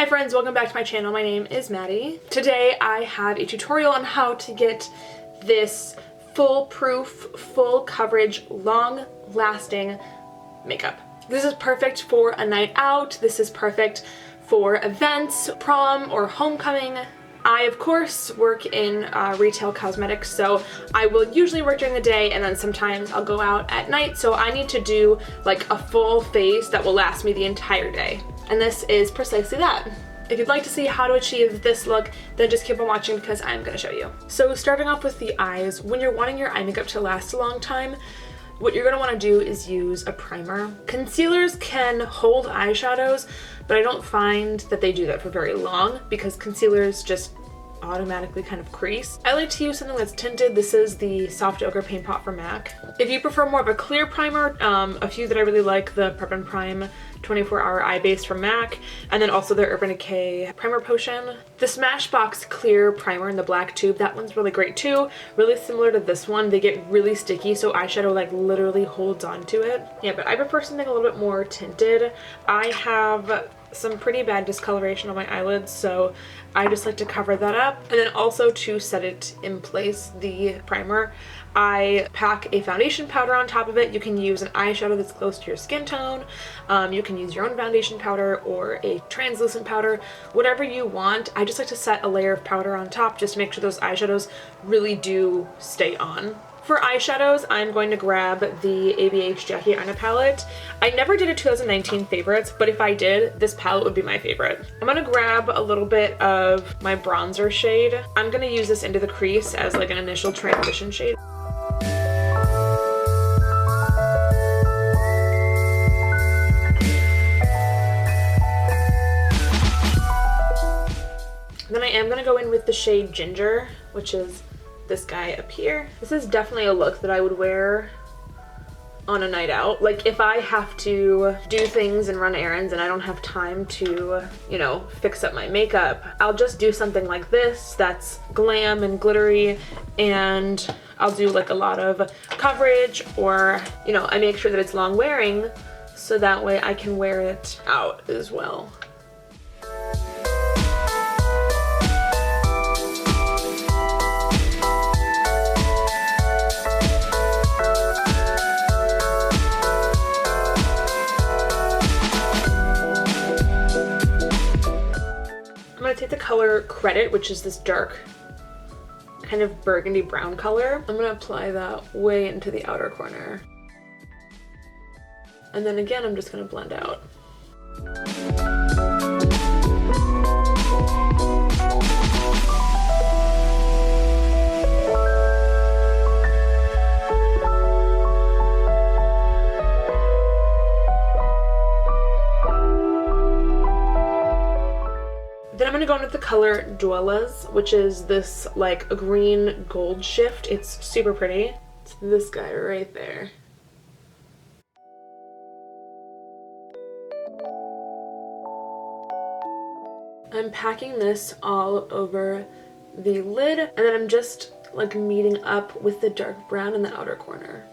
Hi friends, welcome back to my channel. My name is Maddie. Today I have a tutorial on how to get this foolproof, full coverage, long lasting makeup. This is perfect for a night out. This is perfect for events, prom or homecoming. I, of course, work in retail cosmetics, so I will usually work during the day and then sometimes I'll go out at night, so I need to do like a full face that will last me the entire day. And this is precisely that. If you'd like to see how to achieve this look, then just keep on watching because I'm going to show you. So starting off with the eyes, when you're wanting your eye makeup to last a long time, what you're going to want to do is use a primer. Concealers can hold eyeshadows, but I don't find that they do that for very long because concealers just automatically kind of crease. I like to use something that's tinted. This is the Soft Ochre Paint Pot from MAC. If you prefer more of a clear primer, a few that I really like, the Prep and Prime 24-hour eye base from MAC, and then also the Urban Decay Primer Potion. The Smashbox clear primer in the black tube, that one's really great too. Really similar to this one. They get really sticky, so eyeshadow like literally holds onto it. Yeah, but I prefer something a little bit more tinted. I have some pretty bad discoloration on my eyelids, so I just like to cover that up. And then also to set it in place, the primer, I pack a foundation powder on top of it. You can use an eyeshadow that's close to your skin tone. You can use your own foundation powder or a translucent powder, whatever you want. I just like to set a layer of powder on top just to make sure those eyeshadows really do stay on. For eyeshadows, I'm going to grab the ABH Jackie Aina palette. I never did a 2019 favorites, but if I did, this palette would be my favorite. I'm gonna grab a little bit of my bronzer shade. I'm gonna use this into the crease as like an initial transition shade. Then I am gonna go in with the shade Ginger, which is this guy up here. This is definitely a look that I would wear on a night out. Like if I have to do things and run errands and I don't have time to, you know, fix up my makeup, I'll just do something like this that's glam and glittery, and I'll do like a lot of coverage, or, you know, I make sure that it's long wearing so that way I can wear it out as well. I'm gonna take the color Credit, which is this dark kind of burgundy brown color. I'm gonna apply that way into the outer corner. And then again, I'm just gonna blend out. Then I'm going to go in with the color Dwollas, which is this like a green gold shift. It's super pretty. It's this guy right there. I'm packing this all over the lid, and then I'm just like meeting up with the dark brown in the outer corner.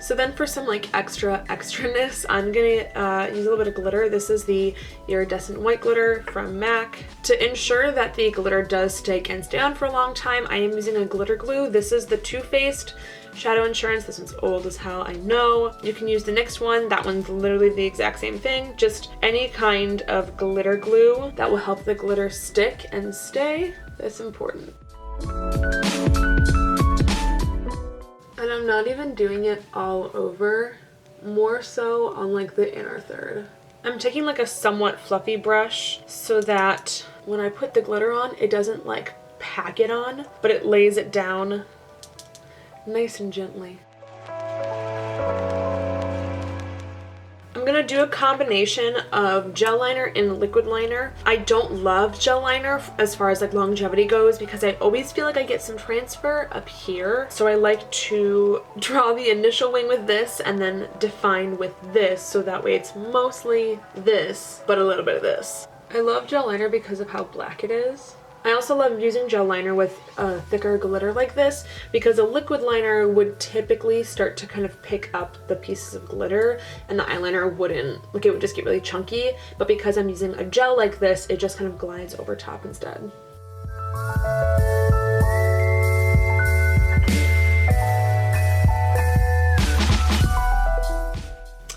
So then for some like extraness, I'm gonna use a little bit of glitter. This is the iridescent white glitter from MAC. To ensure that the glitter does stick and stay on for a long time, I am using a glitter glue. This is the Too Faced Shadow Insurance. This one's old as hell, I know. You can use the NYX one. That one's literally the exact same thing. Just any kind of glitter glue that will help the glitter stick and stay. That's important. And I'm not even doing it all over, more so on like the inner third. I'm taking like a somewhat fluffy brush so that when I put the glitter on, it doesn't like pack it on, but it lays it down nice and gently. I'm gonna do a combination of gel liner and liquid liner. I don't love gel liner as far as like longevity goes because I always feel like I get some transfer up here. So I like to draw the initial wing with this and then define with this, so that way it's mostly this, but a little bit of this. I love gel liner because of how black it is. I also love using gel liner with a thicker glitter like this because a liquid liner would typically start to kind of pick up the pieces of glitter and the eyeliner wouldn't, like it would just get really chunky, but because I'm using a gel like this, it just kind of glides over top instead.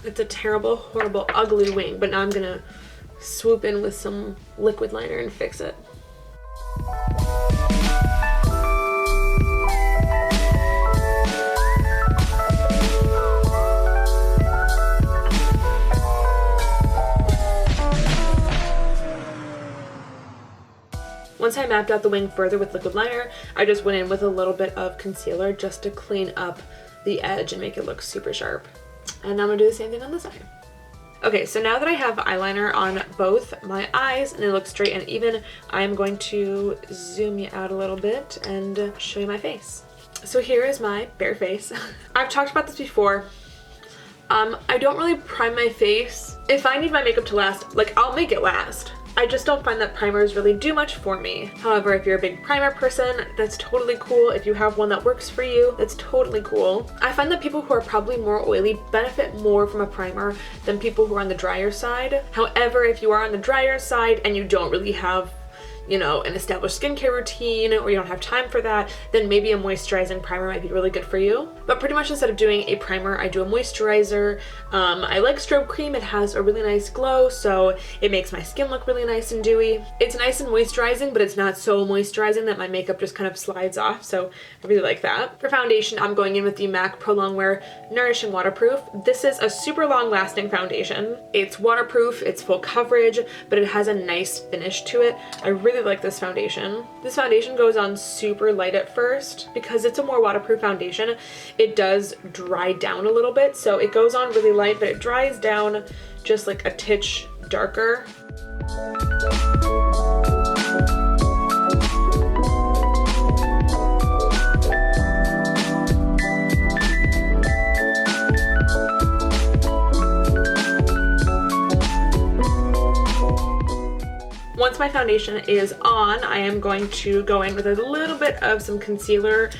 It's a terrible, horrible, ugly wing, but now I'm gonna swoop in with some liquid liner and fix it. Once I mapped out the wing further with liquid liner, I just went in with a little bit of concealer just to clean up the edge and make it look super sharp. And now I'm gonna do the same thing on this eye. Okay, so now that I have eyeliner on both my eyes and it looks straight and even, I'm going to zoom you out a little bit and show you my face. So here is my bare face. I've talked about this before. I don't really prime my face. If I need my makeup to last, like I'll make it last. I just don't find that primers really do much for me. However, if you're a big primer person, that's totally cool. If you have one that works for you, that's totally cool. I find that people who are probably more oily benefit more from a primer than people who are on the drier side. However, if you are on the drier side and you don't really have, you know, an established skincare routine or you don't have time for that, then maybe a moisturizing primer might be really good for you. But pretty much instead of doing a primer, I do a moisturizer. I like strobe cream. It has a really nice glow, so it makes my skin look really nice and dewy. It's nice and moisturizing, but it's not so moisturizing that my makeup just kind of slides off, so I really like that. For foundation, I'm going in with the MAC Pro Longwear Nourishing Waterproof. This is a super long lasting foundation. It's waterproof, it's full coverage, but it has a nice finish to it. I really like this foundation. This foundation goes on super light at first because it's a more waterproof foundation. It does dry down a little bit, so it goes on really light, but it dries down just like a titch darker. Once my foundation is on, I am going to go in with a little bit of some concealer.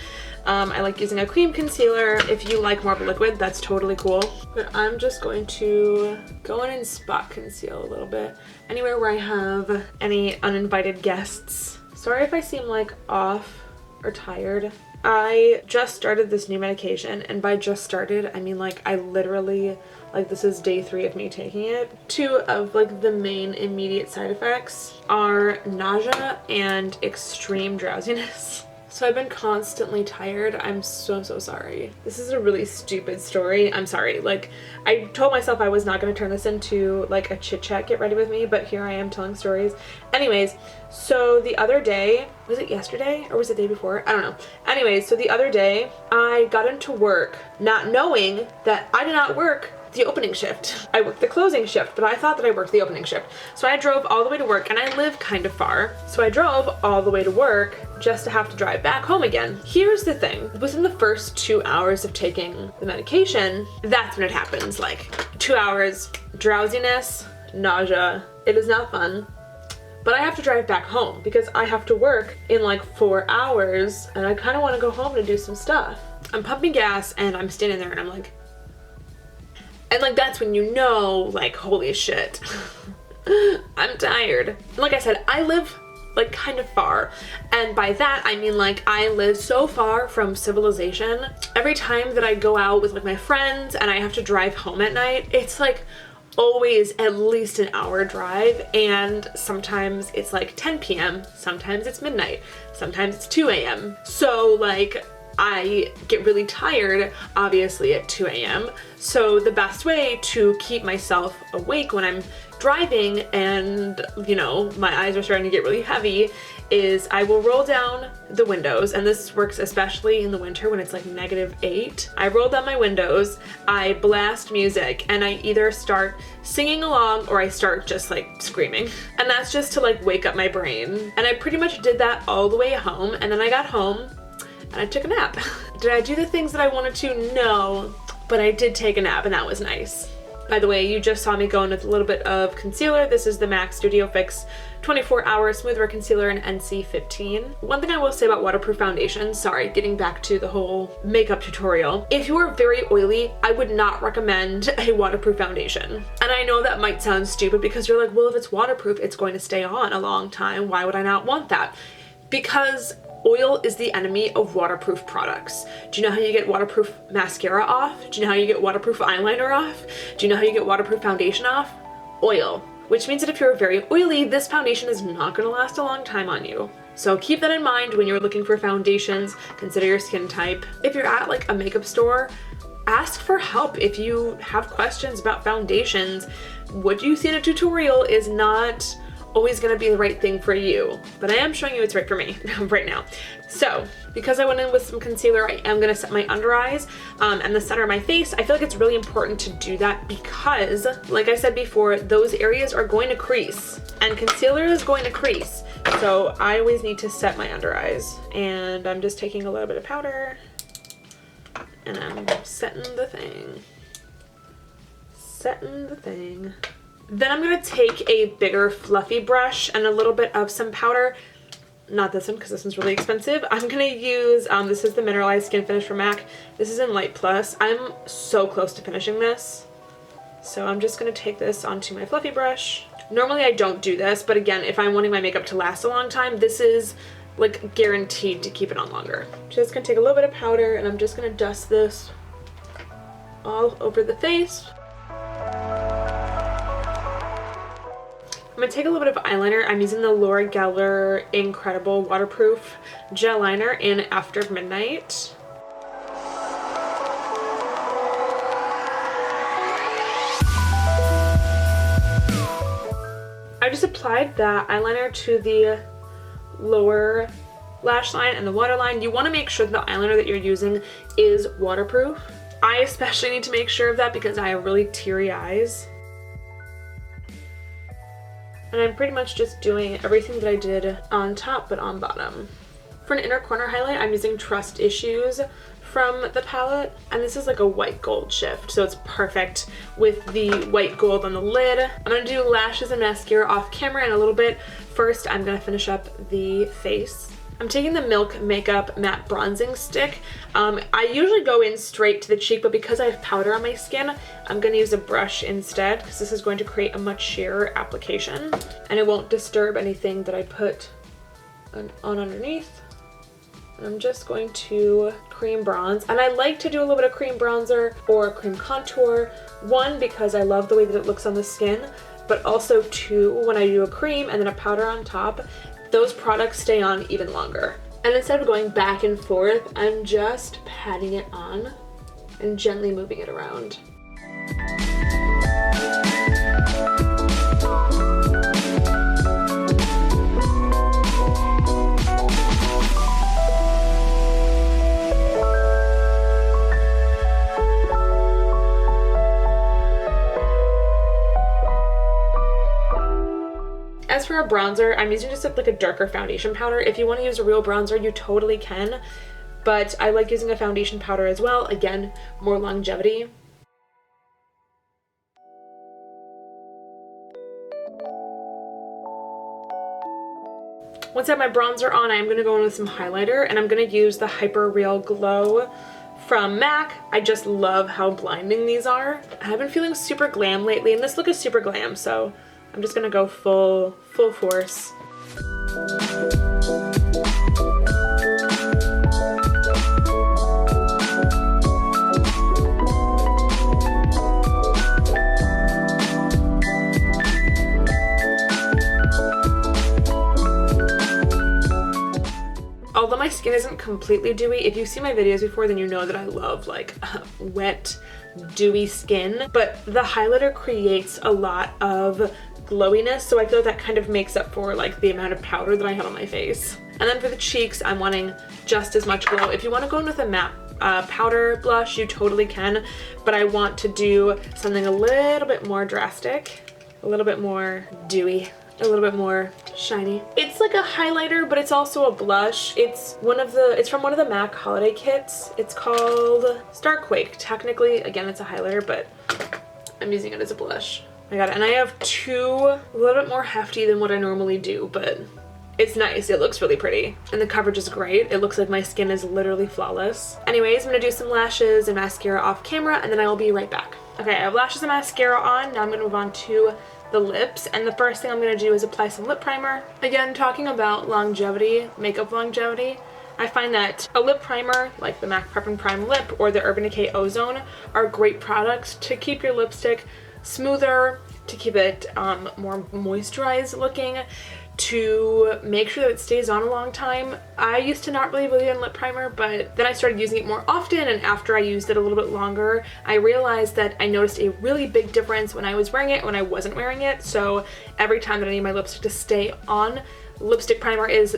I like using a cream concealer. If you like more of a liquid, that's totally cool. But I'm just going to go in and spot conceal a little bit. Anywhere where I have any uninvited guests. Sorry if I seem like off or tired. I just started this new medication, and by just started, I mean like I literally, like this is day 3 of me taking it. 2 of like the main immediate side effects are nausea and extreme drowsiness. So I've been constantly tired. I'm so sorry. This is a really stupid story. I'm sorry. Like, I told myself I was not going to turn this into like a chit chat, get ready with me, but here I am telling stories. Anyways, so the other day, was it yesterday or was it the day before? I don't know. Anyways, so the other day I got into work not knowing that I did not work the opening shift. I worked the closing shift, but I thought that I worked the opening shift. So I drove all the way to work, and I live kind of far. So I drove all the way to work just to have to drive back home again. Here's the thing. Within the first 2 hours of taking the medication, that's when it happens. Like 2 hours, drowsiness, nausea. It is not fun. But I have to drive back home because I have to work in like 4 hours, and I kind of want to go home to do some stuff. I'm pumping gas and I'm standing there and I'm like, and like that's when you know, like, holy shit, I'm tired. And like I said, I live like kind of far, and by that I mean like I live so far from civilization. Every time that I go out with like my friends and I have to drive home at night, it's like always at least an hour drive, and sometimes it's like 10 p.m, sometimes it's midnight, sometimes it's 2 a.m. So like I get really tired, obviously, at 2 a.m. So the best way to keep myself awake when I'm driving and, you know, my eyes are starting to get really heavy, is I will roll down the windows, and this works especially in the winter when it's like -8. I roll down my windows, I blast music, and I either start singing along or I start just like screaming. And that's just to like wake up my brain. And I pretty much did that all the way home, and then I got home and I took a nap. Did I do the things that I wanted to? No, but I did take a nap and that was nice. By the way, you just saw me go in with a little bit of concealer. This is the MAC Studio Fix 24 Hour Smooth Wear Concealer in NC15. One thing I will say about waterproof foundation, sorry, getting back to the whole makeup tutorial. If you are very oily, I would not recommend a waterproof foundation. And I know that might sound stupid because you're like, well, if it's waterproof, it's going to stay on a long time. Why would I not want that? Because oil is the enemy of waterproof products. Do you know how you get waterproof mascara off? Do you know how you get waterproof eyeliner off? Do you know how you get waterproof foundation off? Oil. Which means that if you're very oily, this foundation is not going to last a long time on you. So keep that in mind when you're looking for foundations. Consider your skin type. If you're at like a makeup store, ask for help if you have questions about foundations. What you see in a tutorial is not always gonna be the right thing for you, but I am showing you it's right for me right now. So because I went in with some concealer, I am gonna set my under eyes and the center of my face. I feel like it's really important to do that because, like I said before, those areas are going to crease and concealer is going to crease. So I always need to set my under eyes, and I'm just taking a little bit of powder and I'm setting the thing. Then I'm gonna take a bigger fluffy brush and a little bit of some powder. Not this one because this one's really expensive. I'm gonna use, this is the Mineralize Skin Finish from MAC. This is in Light Plus. I'm so close to finishing this. So I'm just gonna take this onto my fluffy brush. Normally I don't do this, but again, if I'm wanting my makeup to last a long time, this is like guaranteed to keep it on longer. Just gonna take a little bit of powder and I'm just gonna dust this all over the face. I'm gonna take a little bit of eyeliner. I'm using the Laura Geller Incredible Waterproof Gel Liner in After Midnight. I just applied that eyeliner to the lower lash line and the waterline. You want to make sure that the eyeliner that you're using is waterproof. I especially need to make sure of that because I have really teary eyes. And I'm pretty much just doing everything that I did on top but on bottom. For an inner corner highlight, I'm using Trust Issues from the palette, and this is like a white gold shift, so it's perfect with the white gold on the lid. I'm gonna do lashes and mascara off camera in a little bit. First, I'm gonna finish up the face. I'm taking the Milk Makeup Matte Bronzing Stick. I usually go in straight to the cheek, but because I have powder on my skin, I'm going to use a brush instead because this is going to create a much sheerer application and it won't disturb anything that I put on underneath. And I'm just going to cream bronze, and I like to do a little bit of cream bronzer or cream contour. One, because I love the way that it looks on the skin, but also two, when I do a cream and then a powder on top, those products stay on even longer. And instead of going back and forth, I'm just patting it on and gently moving it around. As for a bronzer, I'm using just like a darker foundation powder. If you want to use a real bronzer, you totally can, but I like using a foundation powder as well. Again, more longevity. Once I have my bronzer on, I'm going to go in with some highlighter, and I'm going to use the Hyper Real Glow from MAC. I just love how blinding these are. I've been feeling super glam lately, and this look is super glam, so I'm just gonna go full force. Although my skin isn't completely dewy, if you've seen my videos before, then you know that I love like wet, dewy skin, but the highlighter creates a lot of glowiness, so I feel like that kind of makes up for like the amount of powder that I have on my face. And then for the cheeks, I'm wanting just as much glow. If you want to go in with a matte powder blush, you totally can, but I want to do something a little bit more drastic, a little bit more dewy, a little bit more shiny. It's like a highlighter, but it's also a blush. It's from one of the MAC holiday kits. It's called Starquake. Technically, again, it's a highlighter, but I'm using it as a blush. I got it. And I have two, a little bit more hefty than what I normally do, but it's nice. It looks really pretty. And the coverage is great. It looks like my skin is literally flawless. Anyways, I'm gonna do some lashes and mascara off camera, and then I will be right back. Okay, I have lashes and mascara on. Now I'm gonna move on to the lips, and the first thing I'm gonna do is apply some lip primer. Again, talking about longevity, makeup longevity, I find that a lip primer, like the MAC Prep and Prime Lip or the Urban Decay Ozone, are great products to keep your lipstick smoother, to keep it more moisturized looking, to make sure that it stays on a long time. I used to not really believe in lip primer, but then I started using it more often, and after I used it a little bit longer, I realized that I noticed a really big difference when I was wearing it and when I wasn't wearing it. So every time that I need my lipstick to stay on, lip primer is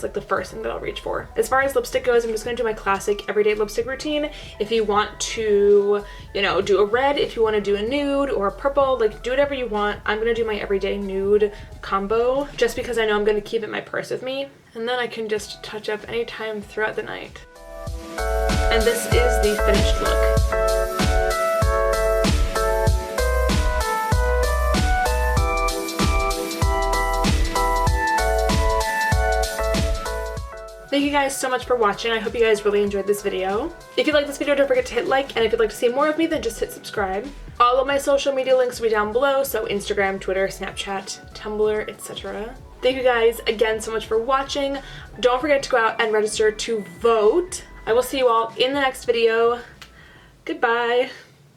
like the first thing that I'll reach for. As far as lipstick goes, I'm just gonna do my classic everyday lipstick routine. If you want to, you know, do a red, if you want to do a nude or a purple, like do whatever you want. I'm gonna do my everyday nude combo just because I know I'm gonna keep it in my purse with me, and then I can just touch up anytime throughout the night. And this is the finished look. Thank you guys so much for watching. I hope you guys really enjoyed this video. If you like this video, don't forget to hit like, and if you'd like to see more of me, then just hit subscribe. All of my social media links will be down below, so Instagram, Twitter, Snapchat, Tumblr, etc. Thank you guys again so much for watching. Don't forget to go out and register to vote. I will see you all in the next video. Goodbye.